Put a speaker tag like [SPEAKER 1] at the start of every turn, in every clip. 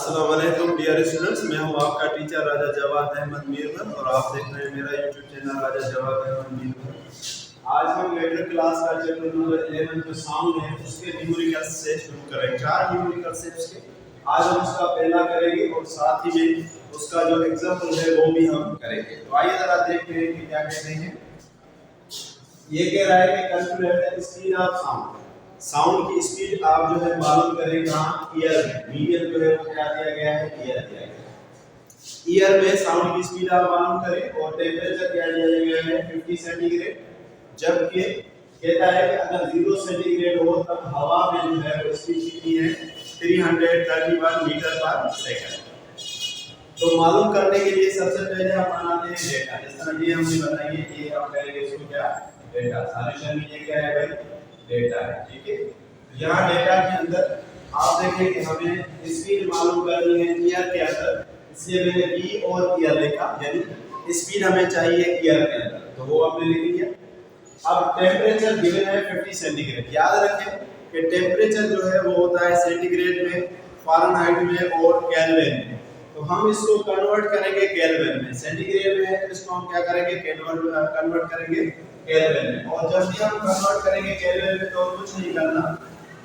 [SPEAKER 1] अस्सलाम वालेकुम dear students, मैं हूं आपका टीचर राजा जवाद अहमद मीरवर और आप देख रहे हैं मेरा यूट्यूब चैनल राजा जवाद अहमद मीरवर। आज हम लेटर क्लास का चैप्टर नंबर 11 जो साउंड है उसके न्यूमेरिकल से शुरू करेंगे। 4 न्यूमेरिकल सेट्स के आज हम उसका पहला करेंगे और साथ ही में उसका जो एग्जांपल है वो भी हम करेंगे। तो आइए जरा देखते हैं कि क्या कहते हैं। ये कह रहा है कि calculate the speed of sound. Sound की स्पीड आप जो है मालूम करें कहाँ, ईयर में। मीडियम जो है वो क्या दिया गया है, ईयर दिया गया है। ईयर में साउंड की स्पीड आप मालूम करें और टेम्परेचर क्या दिया गया है 50 सेंटीग्रेड। जबकि कहता है कि अगर 0 सेंटीग्रेड हो तब हवा में जो है वो स्पीड कितनी है 331 मीटर पर सेकंड। तो मालूम करने के लिए सबसे पहले हम बनाते हैं डेटा। जिस तरह ये हमने बनाई है, ये आप करेंगे इसको क्या, डेटा। सॉल्यूशन में ये क्या है भाई, डेटा है। ठीक है, यहाँ डेटा के अंदर आप देखें कि हमें स्पीड मालूम करनी है ईयर के अंदर, इसलिए मैंने बी और ईयर लिखा, यानी स्पीड हमें चाहिए ईयर के अंदर, तो वो आपने लिख लिया। अब टेम्परेचर गिवन है 50 सेंटीग्रेड। याद रखें कि टेम्परेचर जो है वो होता है सेंटीग्रेड में, फ़ारेनहाइट में और केल्विन में। तो हम इसको कन्वर्ट करेंगे केल्विन में। सेंटीग्रेड में है तो इसको हम क्या करेंगे, कन्वर्ट करेंगे केल्विन में। और जब भी हम कन्वर्ट करेंगे केल्विन में तो कुछ नहीं करना,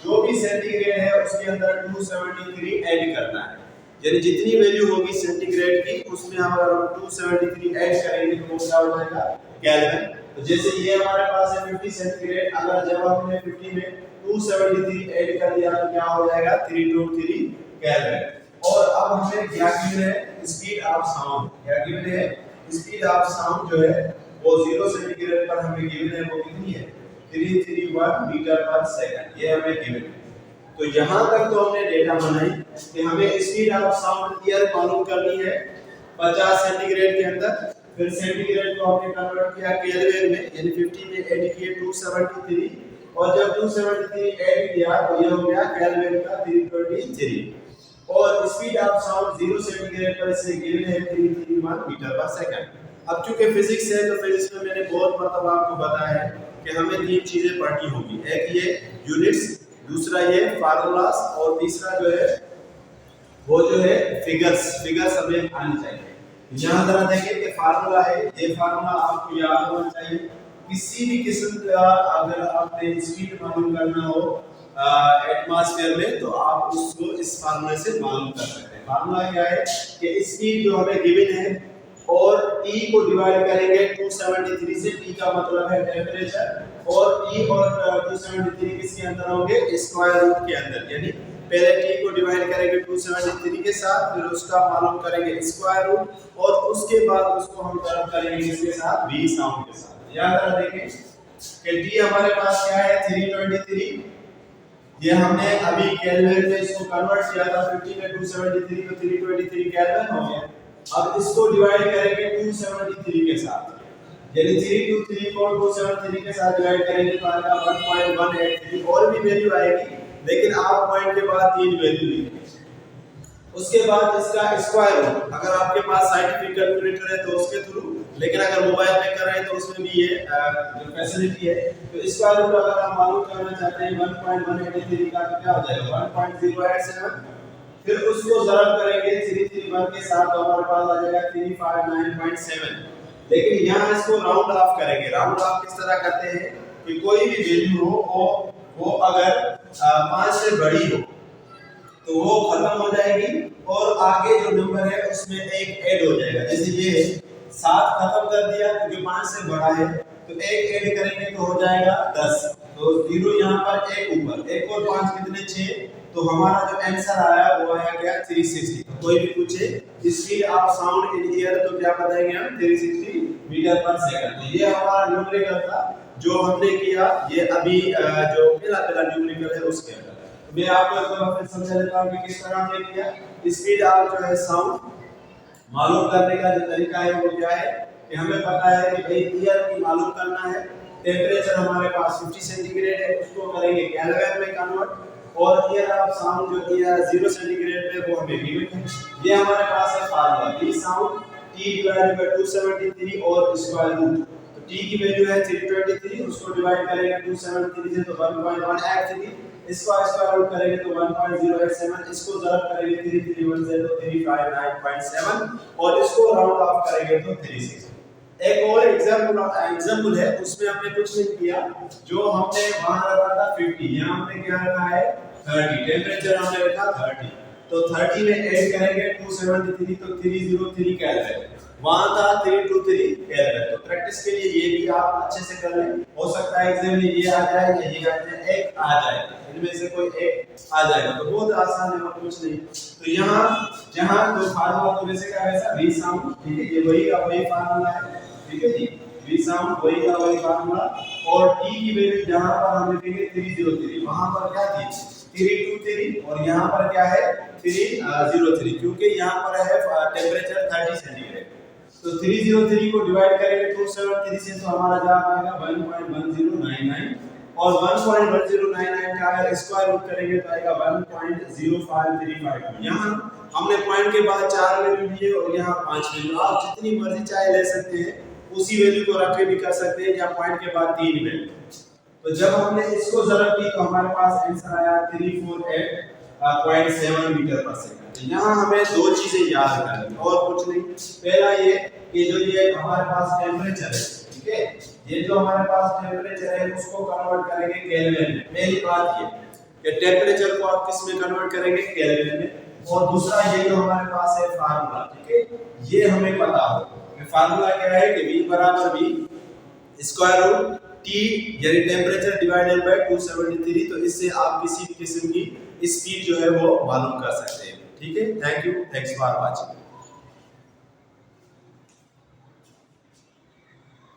[SPEAKER 1] जो भी सेंटीग्रेड है उसके अंदर 273 ऐड करना है। यानी जितनी वैल्यू होगी सेंटीग्रेड की उसमें हम अगर 273 ऐड करेंगे तो वो क्या हो जाएगा, केल्विन। तो जैसे ये हमारे पास है 50 सेंटीग्रेड, अगर जब हमने 50 में 273 ऐड कर दिया तो क्या हो जाएगा 323 केल्विन। और अब हमें क्या गिवन है, स्पीड ऑफ साउंड। क्या गिवन है, स्पीड ऑफ साउंड जो है वो 0 सेंटीग्रेड पर हमें गिवन है, वो कितनी है 331 मीटर पर सेकंड। ये हमें गिवन है। तो यहाँ तक तो हमने डेटा बनाई कि हमें स्पीड ऑफ साउंड ईयर मालूम करनी है 50 सेंटीग्रेड के अंदर। फिर सेंटीग्रेड को हमने कन्वर्ट किया केल्विन में, यानी 50 में ऐड किए 273, और जब 273 ऐड किया तो ये हो गया केल्विन का 323। और स्पीड ऑफ साउंड 0 सेंटीग्रेड पर इसे गिवन है 331 मीटर पर सेकंड। अब चूंकि फिजिक्स है तो फिजिक्स में मैंने बहुत मतलब आपको बताया है कि हमें 3 चीजें पढ़नी होगी। एक ये यूनिट्स, दूसरा ये फार्मूलास, और तीसरा जो है वो जो है फिगर्स हमें आनी चाहिए। यहाँ जरा देखें कि फार्मूला है, ये फार्मूला आपको याद होना चाहिए। किसी भी किस्म का अगर आपने स्पीड मालूम करना हो एटमॉस्फेयर में तो आप उसको इस फार्मूले से मालूम कर सकते हैं। फार्मूला क्या है कि स्पीड जो हमें गिवन है और T को डिवाइड करेंगे 273 से। T का मतलब है टेम्परेचर, और T और 273 किसके अंदर होंगे, स्क्वायर रूट के अंदर। यानी पहले T को डिवाइड करेंगे 273 के साथ, फिर उसका मालूम करेंगे स्क्वायर रूट, और उसके बाद उसको हम तरफ करेंगे किसके साथ, V साउंड के साथ। याद रखें कि T हमारे पास क्या है 323। ये हमने अभी केल्विन में इसको कन्वर्ट किया था, 50 में 273 तो 323 केल्विन हो गया। अब इसको डिवाइड करेंगे 273 के साथ, यानी 323 को 273 के साथ डिवाइड करेंगे तो आएगा 1.183। और भी वैल्यू आएगी, लेकिन आप पॉइंट के बाद 3 वैल्यू लिखेंगे। उसके बाद इसका स्क्वायर रूट, अगर आपके पास साइंटिफिक कैलकुलेटर है तो उसके थ्रू, लेकिन अगर मोबाइल में कर रहे हैं तो उसमें भी ये जो फैसिलिटी है। तो स्क्वायर रूट अगर आप मालूम करना चाहते हैं 1.183 का तो क्या हो जाएगा 1.087। फिर उसको ज़रब करेंगे 331 के साथ तो हमारे पास आ जाएगा 359.7। लेकिन यहाँ इसको राउंड ऑफ करेंगे। राउंड ऑफ किस तरह करते हैं कि कोई भी वैल्यू हो वो अगर 5 से बड़ी हो तो वो खत्म हो जाएगी और आगे जो नंबर है उसमें एक ऐड हो जाएगा। जैसे ये 7 खत्म कर दिया क्योंकि 5 से बड़ा है, तो एक ऐड करेंगे तो हो जाएगा 10। तो 0 यहाँ पर, एक ऊपर, 1 और 5 कितने 6। तो हमारा जो आंसर आया वो आया क्या 360। तो कोई भी पूछे speed of sound in year तो क्या बताएंगे हम 360 मीटर पर सेकंड। तो ये हमारा न्यूमेरिकल था जो हमने किया। ये अभी जो पहला न्यूमेरिकल है उसके अंदर मैं आपको एक बार फिर समझा देता हूं कि किस तरह से किया। स्पीड ऑफ जो है साउंड मालूम करने का जो तरीका है वो क्या है कि हमें पता है कि भाई ईयर की मालूम करना है। टेम्परेचर हमारे पास 50 सेंटीग्रेड है, उसको करेंगे केल्विन में कन्वर्ट, और ईयर ऑफ साउंड जो ईयर 0 सेंटीग्रेड पे वो हमें गिवन है। ये हमारे पास है formula V sound T divided by 273 और स्क्वायर रूट। तो T की वैल्यू है 323, उसको डिवाइड करेंगे 273 से तो 1.183। इसको स्क्वायर रूट करेंगे तो 1.087, इसको ज़रब करेंगे 3310 तो 359.7 और इसको राउंड ऑफ करेंगे तो 36। एक और एग्जांपल है, उसमें हमने कुछ नहीं किया, जो हमने वहां रखा था 50, यहां हमने क्या रखा है 30, टेंपरेचर हमने रखा 30, तो 30 में ऐड करेंगे 273 तो 303 केल्विन, वहां था 323 केल्विन। तो प्रैक्टिस के लिए ये भी आप अच्छे से कर लें, हो सकता है एग्जाम में ये आ जाए या ये आ जाए, एक आ जाए, इनमें से कोई एक आ जाएगा, तो बहुत आसान है और कुछ नहीं। तो यहाँ जहां जो फार्मूला तो वैसे का वैसा वी साउंड, ठीक है, ये वही का वही फार्मूला है, ठीक है जी, वी साउंड वही का वही फार्मूला, और टी की वैल्यू जहां पर हम लिखेंगे 303, वहां पर क्या थी 323 और यहाँ पर क्या है 303, क्योंकि यहाँ पर है टेम्परेचर 30 सेंटीग्रेड, तो 303 को डिवाइड करेंगे 273 से तो हमारा जवाब आएगा 1.1099 और 1.1099 का अगर स्क्वायर रूट करेंगे तो आएगा 1.0535। यहाँ हमने पॉइंट के बाद 4 वैल्यू लिए और यहाँ 5 वैल्यू, आप जितनी मर्जी चाहे ले सकते हैं, उसी वैल्यू को रख के भी कर सकते हैं, या पॉइंट के बाद 3 वैल्यू। तो जब हमने इसको ज़रब की तो हमारे पास आंसर आया 348.7 मीटर पर सेकंड। यहाँ हमें दो चीजें याद करनी और कुछ नहीं। पहला ये कि जो ये हमारे पास टेम्परेचर है, ठीक है, ये जो हमारे पास टेम्परेचर है उसको कन्वर्ट करेंगे केल्विन में। पहली बात ये कि टेम्परेचर को आप किस में कन्वर्ट करेंगे, केल्विन में। और दूसरा ये जो हमारे पास है फार्मूला, ठीक है, ये हमें पता हो कि फार्मूला क्या है कि V बराबर V स्क्वायर रूट T यानी टेम्परेचर डिवाइडेड बाय 273। तो इससे आप किसी भी किस्म की स्पीड जो है वो मालूम कर सकते हैं। ठीक है, thank you, thanks for watching.